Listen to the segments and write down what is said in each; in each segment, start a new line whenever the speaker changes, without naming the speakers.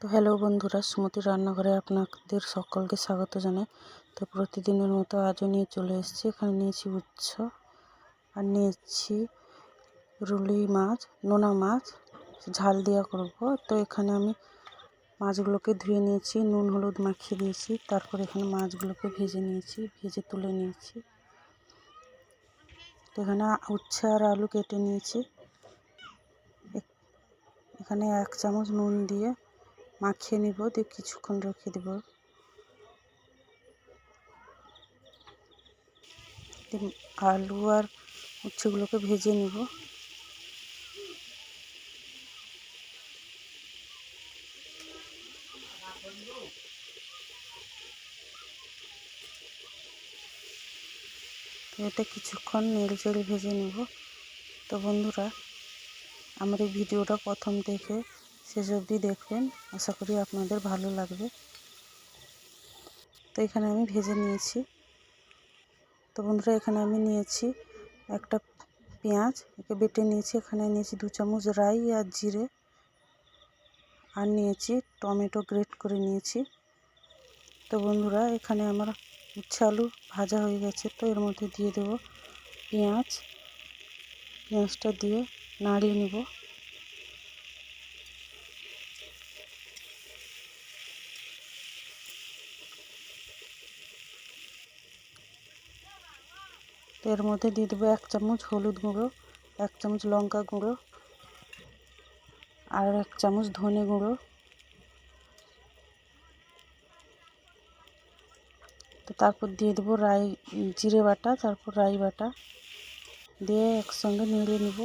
তো হ্যালো বন্ধুরা, সুমতি রান্নাঘরে আপনাদের সকলকে স্বাগত জানাই। তো প্রতিদিনের মতো আজও নিয়ে চলে এসেছি। এখানে নিয়েছি উচ্ছে আর নিয়েছি রুই মাছ, নোনা মাছ, ঝাল দিয়া করব। তো এখানে আমি মাছগুলোকে ধুয়ে নিয়েছি, নুন হলুদ মাখিয়ে দিয়েছি। তারপর এখানে মাছগুলোকে ভেজে নিয়েছি, ভেজে তুলে নিয়েছি। তো এখানে উচ্ছে আর আলু কেটে নিয়েছি। এখানে 1 চামচ নুন দিয়ে মাখিয়ে নিব, দিয়ে কিছুক্ষণ রেখে দেব। আলু আর উচ্ছেগুলোকে ভেজে নিব। এটা কিছুক্ষণ নেড়েচেড়ে ভেজে নেব। তো বন্ধুরা, আমার এই ভিডিওটা প্রথম থেকে শেষ অবধি দেখবেন, আশা করি আপনাদের ভালো লাগবে। তো এখানে আমি ভেজে নিয়েছি। তো বন্ধুরা, এখানে আমি নিয়েছি একটা পেঁয়াজ, একে বেটে নিয়েছি। এখানে নিয়েছি 2 চামচ রাই আর জিরে, আর নিয়েছি টমেটো গ্রেট করে নিয়েছি। তো বন্ধুরা, এখানে আমার উচ্ছে আলু ভাজা হয়ে গেছে। তো এর মধ্যে দিয়ে দেব পেঁয়াজটা দিয়ে নাড়িয়ে নেব। তো এর মধ্যে দিয়ে দেবো 1 চামচ হলুদ গুঁড়ো, 1 চামচ লঙ্কা গুঁড়ো, আর 1 চামচ ধনে গুঁড়ো। তো তারপর দিয়ে দেবো জিরে বাটা, তারপর রাই বাটা দিয়ে একসঙ্গে নেড়ে নেব।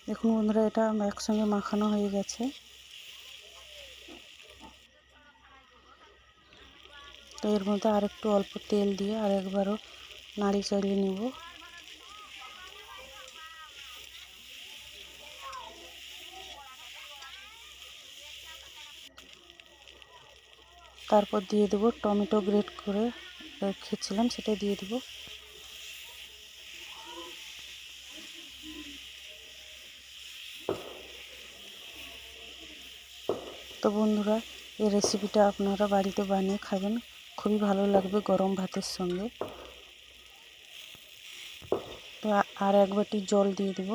দেখুন বন্ধুরা, এটা একসঙ্গে মাখানো হয়ে গেছে। তো এর মধ্যে আর একটু অল্প তেল দিয়ে আর একবারও নাড়ি চাড়িয়ে নেব। তারপর দিয়ে দেবো টমেটো গ্রেট করে রেখেছিলাম, সেটা দিয়ে দেবো। তো বন্ধুরা, এই রেসিপিটা আপনারা বাড়িতে বানিয়ে খাবেন, খুবই ভালো লাগবে গরম ভাতের সঙ্গে। তো আর 1 বাটি জল দিয়ে দেব।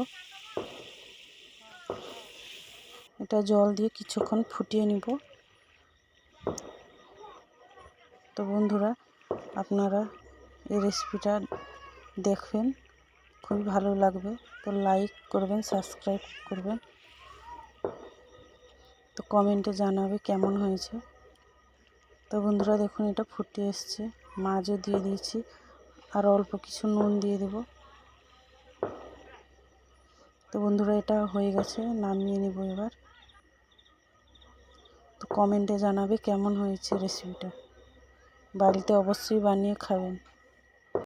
এটা জল দিয়ে কিছুক্ষণ ফুটিয়ে নিব। তো বন্ধুরা, আপনারা এই রেসিপিটা দেখবেন, খুবই ভালো লাগবে। তো লাইক করবেন, সাবস্ক্রাইব করবেন। তো কমেন্টে জানাবে কেমন হয়েছে। তো বন্ধুরা, দেখুন এটা ফুটে এসছে, মাছও দিয়ে দিয়েছি, আর অল্প কিছু নুন দিয়ে দেব। তো বন্ধুরা, এটা হয়ে গেছে, নামিয়ে নেব এবার। তো কমেন্টে জানাবে কেমন হয়েছে রেসিপিটা, বাড়িতে অবশ্যই বানিয়ে খাবেন।